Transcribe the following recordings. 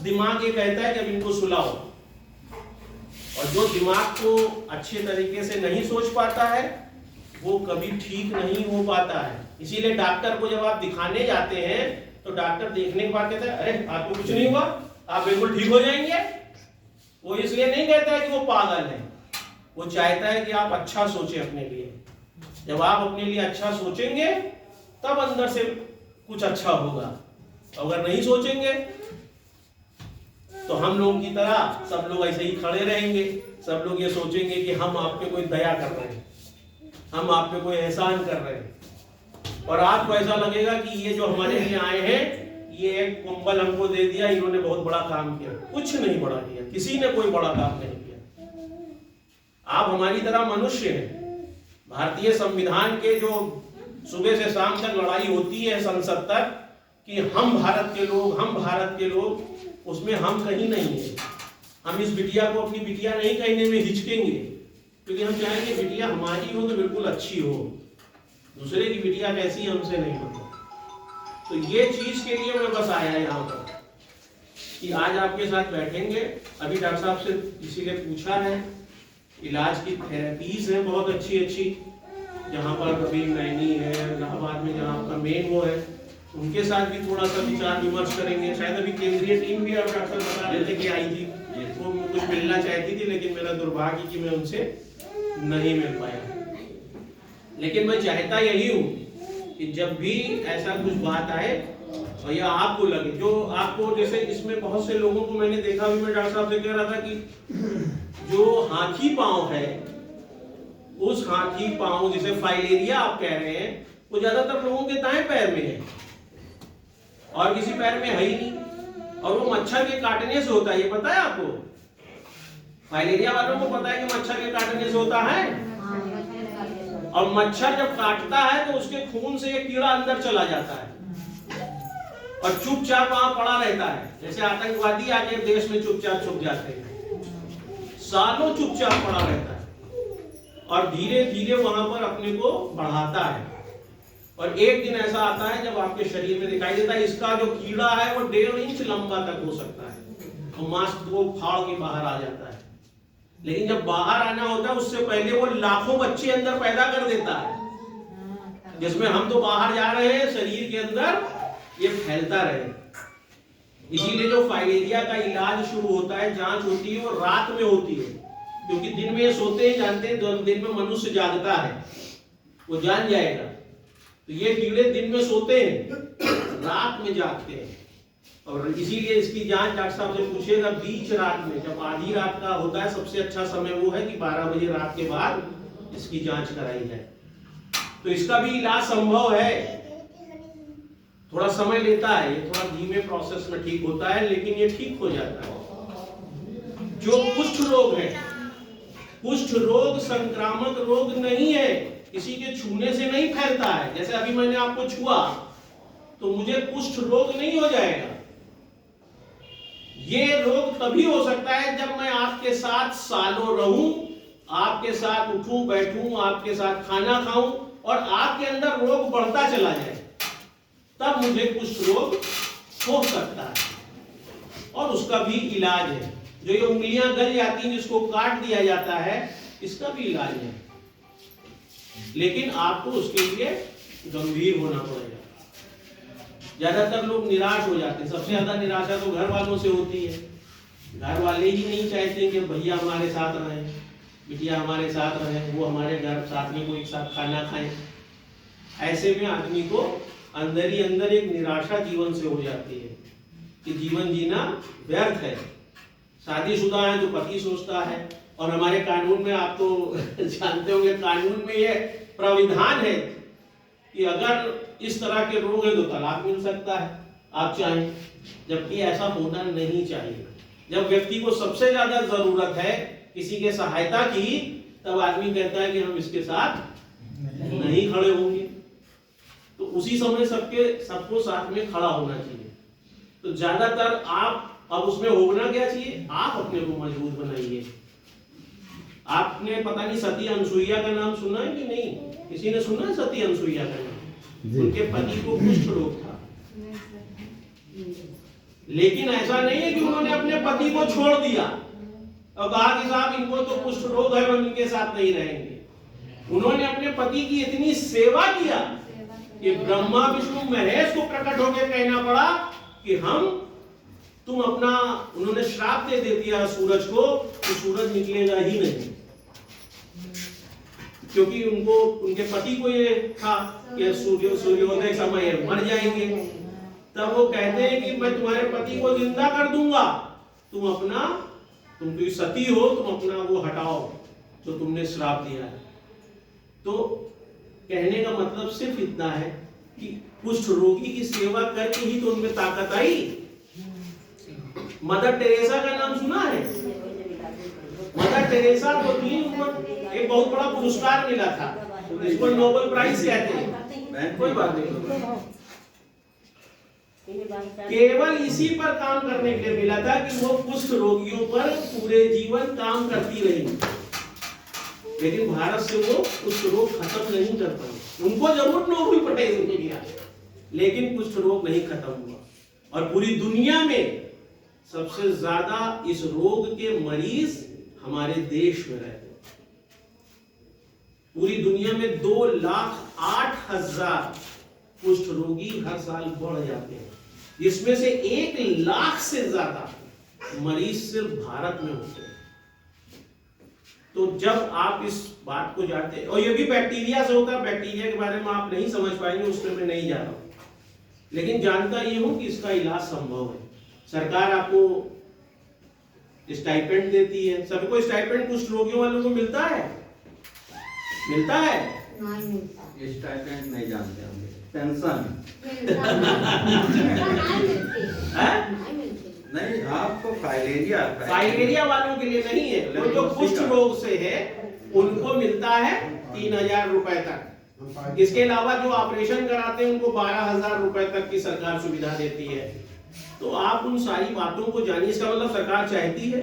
दिमाग ये कहता है कि अब इनको सुलाओ, और जो दिमाग को अच्छे तरीके से नहीं सोच पाता है वो कभी ठीक नहीं हो पाता है। इसीलिए डॉक्टर को जब आप दिखाने जाते हैं तो डॉक्टर देखने के बाद कहता है अरे आपको कुछ नहीं हुआ, आप बिल्कुल ठीक हो जाएंगे। वो इसलिए नहीं कहता है कि वो पागल है, वो चाहता है कि आप अच्छा सोचें अपने लिए। जब आप अपने लिए अच्छा सोचेंगे तब अंदर से कुछ अच्छा होगा। अगर नहीं सोचेंगे तो हम लोगों की तरह सब लोग ऐसे ही खड़े रहेंगे। सब लोग ये सोचेंगे कि हम आप पे कोई दया कर रहे हैं, हम आप पे कोई एहसान कर रहे हैं, और आपको ऐसा लगेगा कि ये जो हमारे लिए आए हैं ये एक कंबल हमको दे दिया, इन्होंने बहुत बड़ा काम किया। कुछ नहीं बड़ा किया, किसी ने कोई बड़ा काम नहीं किया। आप हमारी तरह मनुष्य हैं। भारतीय संविधान के जो सुबह से शाम तक लड़ाई होती है संसद तक कि हम भारत के लोग, हम भारत के लोग, उसमें हम कहीं नहीं है। हम इस बिटिया को अपनी बिटिया नहीं कहने में हिचकेंगे, क्योंकि हम चाहेंगे बिटिया हमारी हो तो बिल्कुल अच्छी हो, दूसरे की बिटिया कैसी हमसे नहीं होता। तो ये चीज के लिए मैं बस आया यहाँ पर कि आज आपके साथ बैठेंगे। अभी डॉक्टर साहब से किसी ने पूछा है, इलाज की थेरेपीज है बहुत अच्छी अच्छी, जहाँ पर कभी नैनी है, इलाहाबाद में जहाँ आपका मेन वो है, उनके साथ भी थोड़ा सा विचार विमर्श करेंगे। शायद अभी केंद्रीय टीम भी अब डॉक्टर बता रहे थे कि आई थी, वो कुछ मिलना चाहती थी, लेकिन मेरा दुर्भाग्य कि मैं उनसे नहीं मिल पाया। लेकिन मैं चाहता यही हूँ कि जब भी ऐसा कुछ बात आए और या आपको लगे, जो आपको, जैसे इसमें बहुत से लोगों को मैंने देखा भी, मैं डॉक्टर साहब से कह रहा था कि जो हाथी पांव है, उस हाथी पांव जिसे फाइलेरिया आप कह रहे हैं, वो ज्यादातर लोगों के दाएं पैर में है और किसी पैर में है ही नहीं, और वो मच्छर के काटने से होता है। ये पता है आपको? फाइलेरिया वालों को पता है कि मच्छर के काटने से होता है, और मच्छर जब काटता है तो उसके खून से ये कीड़ा अंदर चला जाता है और चुपचाप वहां पड़ा रहता है। जैसे आतंकवादी आके देश में चुपचाप छुप जाते हैं, सालों चुपचाप पड़ा रहता है और धीरे धीरे वहां पर अपने को बढ़ाता है। और एक दिन ऐसा आता है जब आपके शरीर में दिखाई देता है। इसका जो कीड़ा है वो 1.5 इंच लंबा तक हो सकता है, तो मांस को फाड़ के बाहर आ जाता है। लेकिन जब बाहर आना होता है उससे पहले वो लाखों बच्चे अंदर पैदा कर देता है, जिसमें हम तो बाहर जा रहे हैं, शरीर के अंदर ये फैलता रहे। इसीलिए जो फाइलेरिया का इलाज शुरू होता है, जांच होती है, वो रात में होती है, क्योंकि दिन में ये सोते हैं, जानते हैं दिन में मनुष्य जागता है, वो जान जाएगा। तो ये कीड़े दिन में सोते हैं, रात में जागते हैं, और इसीलिए इसकी जांच डॉक्टर साहब से पूछेगा बीच रात में, जब आधी रात का होता है सबसे अच्छा समय वो है कि 12 बजे रात के बाद इसकी जांच कराई जाए। तो इसका भी इलाज संभव है, थोड़ा समय लेता है, ये थोड़ा धीमे प्रोसेस में ठीक होता है, लेकिन ये ठीक हो जाता है। जो कुष्ठ रोग है, कुष्ठ रोग संक्रामक रोग नहीं है, किसी के छूने से नहीं फैलता है। जैसे अभी मैंने आपको छुआ तो मुझे कुष्ठ रोग नहीं हो जाएगा। ये रोग तभी हो सकता है जब मैं आपके साथ सालों रहूं, आपके साथ उठूं बैठूं, आपके साथ खाना खाऊं और आपके अंदर रोग बढ़ता चला जाए, तब मुझे कुष्ठ रोग हो सकता है। और उसका भी इलाज है। जो ये उंगलियां गल जाती हैं, जिसको काट दिया जाता है, इसका भी इलाज है, लेकिन आपको उसके लिए गंभीर होना पड़ेगा। ज्यादातर लोग निराश हो जाते हैं। सबसे ज्यादा निराशा तो घर वालों से होती है। घर वाले ही नहीं चाहते कि भैया हमारे साथ रहे, बिटिया हमारे साथ रहे, वो हमारे घर साथ में कोई एक साथ खाना खाएं। ऐसे में आदमी को अंदर ही अंदर एक निराशा जीवन से हो जाती है कि जीवन जीना व्यर्थ है। शादीशुदा है तो पति सोचता है, और हमारे कानून में, आप तो जानते होंगे, कानून में ये प्राविधान है कि अगर इस तरह के रोग है तो तलाक मिल सकता है आप चाहें, जबकि ऐसा होना नहीं चाहिए। जब व्यक्ति को सबसे ज्यादा जरूरत है किसी के सहायता की, तब आदमी कहता है कि हम इसके साथ नहीं खड़े होंगे। तो उसी समय सबको साथ में खड़ा होना चाहिए। तो ज्यादातर आप अब उसमें होना क्या चाहिए, आप अपने को मजबूत बनाइए। आपने पता नहीं सती अनसुईया का नाम सुना है कि नहीं? किसी ने सुना है सती अनसुईया का नाम? उनके पति को कुष्ठ रोग था, लेकिन ऐसा नहीं है कि उन्होंने पति को छोड़ दिया और कहा कि साहब इनको तो कुष्ठ रोग है, हम इनके साथ नहीं रहेंगे। उन्होंने अपने पति की इतनी सेवा किया कि ब्रह्मा विष्णु महेश को प्रकट होकर कहना पड़ा कि तुम अपना, उन्होंने श्राप दे दिया सूरज को कि सूरज निकलेगा ही नहीं, क्योंकि उनके पति को ये था कि सूर्योदय समय मर जाएंगे। तब वो कहते हैं कि मैं तुम्हारे पति को जिंदा कर दूंगा, तुम तो सती हो, तुम अपना वो हटाओ जो तुमने श्राप दिया है। तो कहने का मतलब सिर्फ इतना है कि कुष्ठ रोगी की सेवा करके ही तो उनमें ताकत आई। मदर टेरेसा का नाम सुना है? मदर टेरेसा को एक बहुत बड़ा पुरस्कार मिला था, इसको नोबेल प्राइज कहते हैं। कोई बात नहीं, केवल इसी पर काम करने के लिए मिला था कि वो कुष्ठ रोगियों पर पूरे जीवन काम करती रही, लेकिन भारत से वो कुष्ठ रोग खत्म नहीं कर पाई। उनको जरूर नोबेल प्राइज मिला, लेकिन कुष्ठ रोग नहीं खत्म हुआ। और पूरी दुनिया में सबसे ज्यादा इस रोग के मरीज हमारे देश में रहते हैं। पूरी दुनिया में 2,08,000 कुष्ठ रोगी हर साल बढ़ जाते हैं, जिसमें से 1,00,000 से ज्यादा मरीज सिर्फ भारत में होते हैं। तो जब आप इस बात को जानते हैं, और ये भी बैक्टीरिया से होता है, बैक्टीरिया के बारे में आप नहीं समझ पाएंगे, उसमें मैं नहीं जा रहा हूं, लेकिन जानता ये हूं कि इसका इलाज संभव है। सरकार आपको स्टाइपेंड देती है, सबको स्टाइपेंड कुष्ठ रोगियों वालों को मिलता है? मिलता है? नहीं मिलता। स्टाइपेंड नहीं जानते होंगे, पेंशन नहीं, आपको फाइलेरिया वालों के लिए नहीं है, वो जो कुष्ठ रोग से है उनको मिलता है 3,000 रुपए तक। इसके अलावा जो ऑपरेशन कराते हैं उनको 12,000 रुपए तक की सरकार सुविधा देती है। तो आप उन सारी बातों को जानिए। इसका मतलब सरकार चाहती है,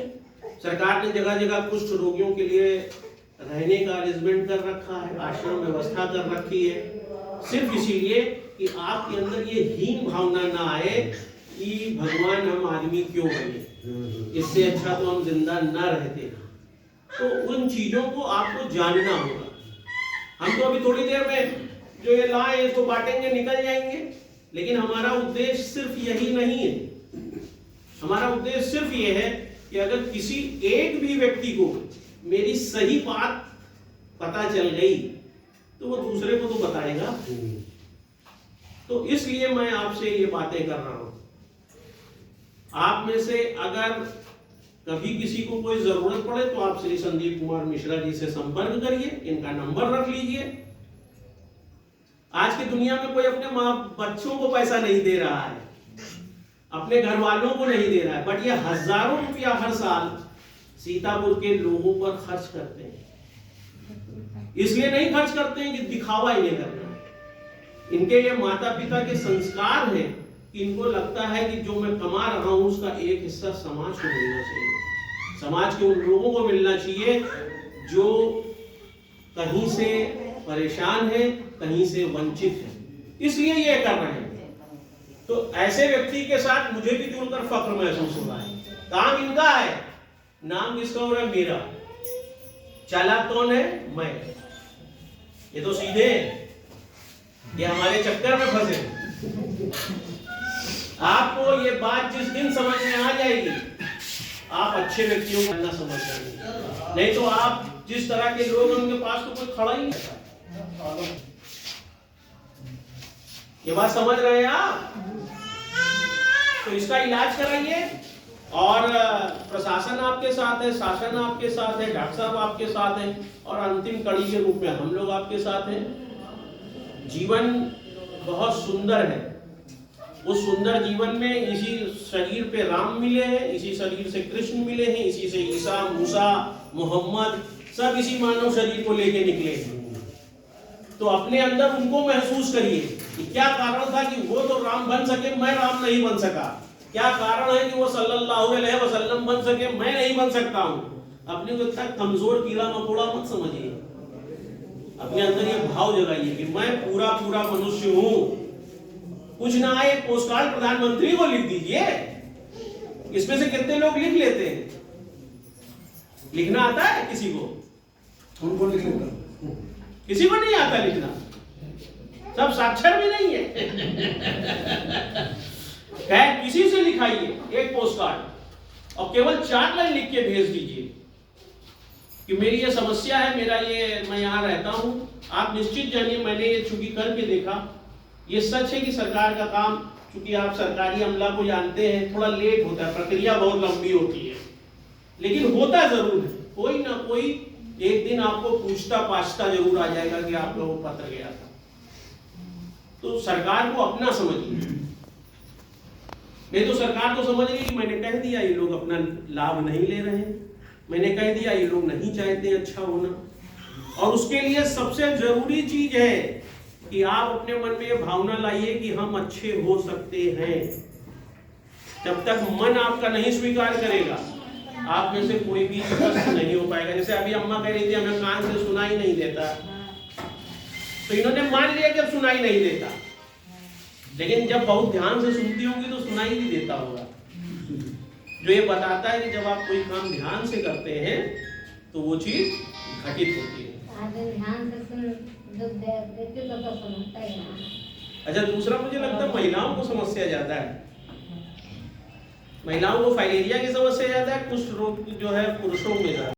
सरकार ने जगह जगह कुष्ठ रोगियों के लिए रहने का अरेंजमेंट कर रखा है, आश्रम व्यवस्था कर रखी है, सिर्फ इसीलिए कि आपके अंदर ये हीन भावना ना आए कि भगवान हम आदमी क्यों बने, इससे अच्छा तो हम जिंदा न रहते। तो उन चीजों को आपको जानना होगा। हम तो अभी थोड़ी देर में जो ये लाए इसको बांटेंगे, निकल जाएंगे, लेकिन हमारा उद्देश्य सिर्फ यही नहीं है। हमारा उद्देश्य सिर्फ ये है कि अगर किसी एक भी व्यक्ति को मेरी सही बात पता चल गई तो वो दूसरे को तो बताएगा। तो इसलिए मैं आपसे ये बातें कर रहा हूं। आप में से अगर कभी किसी को कोई जरूरत पड़े तो आप श्री संदीप कुमार मिश्रा जी से संपर्क करिए, इनका नंबर रख लीजिए। आज की दुनिया में कोई अपने बच्चों को पैसा नहीं दे रहा है, अपने घर वालों को नहीं दे रहा है, बट ये हजारों रुपया हर साल सीतापुर के लोगों पर खर्च करते हैं। इसलिए नहीं खर्च करते हैं कि दिखावा इन्हें करना है। इनके ये माता पिता के संस्कार हैं कि इनको लगता है कि जो मैं कमा रहा हूं उसका एक हिस्सा समाज को मिलना चाहिए, समाज के उन लोगों को मिलना चाहिए जो कहीं से परेशान है, कहीं से वंचित है, इसलिए ये कर रहे हैं। तो ऐसे व्यक्ति के साथ मुझे भी जुड़कर फख्र महसूस हो रहा है। काम इनका है, नाम किसका हो रहा है? मेरा। चालाक कौन है? मैं। ये तो सीधे ये हमारे चक्कर में फंसे। आपको ये बात जिस दिन समझ में आ जाएगी आप अच्छे व्यक्तियों को ना समझ जाएंगे, नहीं तो आप जिस तरह के लोग उनके पास तो कोई खड़ा ही नहीं। ये बात समझ रहे हैं आप? तो इसका इलाज कराइए, और प्रशासन आपके साथ है, शासन आपके साथ है, डॉक्टर साहब आपके साथ है, और अंतिम कड़ी के रूप में हम लोग आपके साथ हैं। जीवन बहुत सुंदर है। उस सुंदर जीवन में इसी शरीर पे राम मिले हैं, इसी शरीर से कृष्ण मिले हैं, इसी से ईसा, मूसा, मोहम्मद सब इसी मानव शरीर को लेके निकले हैं। तो अपने अंदर उनको महसूस करिए कि क्या कारण था कि वो तो राम बन सके, मैं राम नहीं बन सका। क्या कारण है कि वो सल्लल्लाहु अलैहि वसल्लम बन सके, मैं नहीं बन सकता हूं। अपने को इतना कमजोर कीड़ा मकोड़ा मत समझिए। अपने अंदर ये भाव जगाइए कि मैं पूरा पूरा मनुष्य हूं। कुछ ना आए पोस्ट कार्ड प्रधानमंत्री को लिख दीजिए इसमें से कितने लोग लिख लेते हैं? लिखना आता है किसी को? उनको लिख लेता किसी को नहीं आता लिखना, सब साक्षर भी नहीं है। खैर, किसी से लिखाइए एक पोस्ट कार्ड और केवल 4 लाइन लिख के भेज दीजिए कि मेरी ये समस्या है, मेरा ये, मैं यहाँ रहता हूँ। आप निश्चित जानिए, मैंने ये चूंकि करके देखा, ये सच है कि सरकार का काम, चूंकि आप सरकारी अमला को जानते हैं, थोड़ा लेट होता है, प्रक्रिया बहुत लंबी होती है, लेकिन होता जरूर है। कोई ना कोई एक दिन आपको पूछता पाछता जरूर आ जाएगा कि आप लोगों को पत्र गया था। तो सरकार को अपना समझिए, नहीं तो सरकार तो समझ रही कि मैंने कह दिया ये लोग अपना लाभ नहीं ले रहे हैं, मैंने कह दिया ये लोग नहीं चाहते अच्छा होना। और उसके लिए सबसे जरूरी चीज है कि आप अपने मन में ये भावना लाइए कि हम अच्छे हो सकते हैं। जब तक मन आपका नहीं स्वीकार करेगा, आप में से कोई भी स्वस्थ नहीं हो पाएगा। जैसे अभी अम्मा कह रही थी हमें कान से सुनाई नहीं देता, तो इन्होंने मान लिया कि अब सुनाई नहीं देता, लेकिन जब बहुत ध्यान से सुनती होंगी तो सुनाई भी देता होगा। जो ये बताता है कि जब आप कोई काम ध्यान से करते हैं तो वो चीज घटित होती है। ध्यान से सुन देखते तो समझता ही ना। अच्छा, दूसरा मुझे लगता है महिलाओं को समस्या ज्यादा है। महिलाओं को फाइलेरिया की समस्या ज्यादा है, कुष्ठ रोग जो है पुरुषों में ज्यादा है।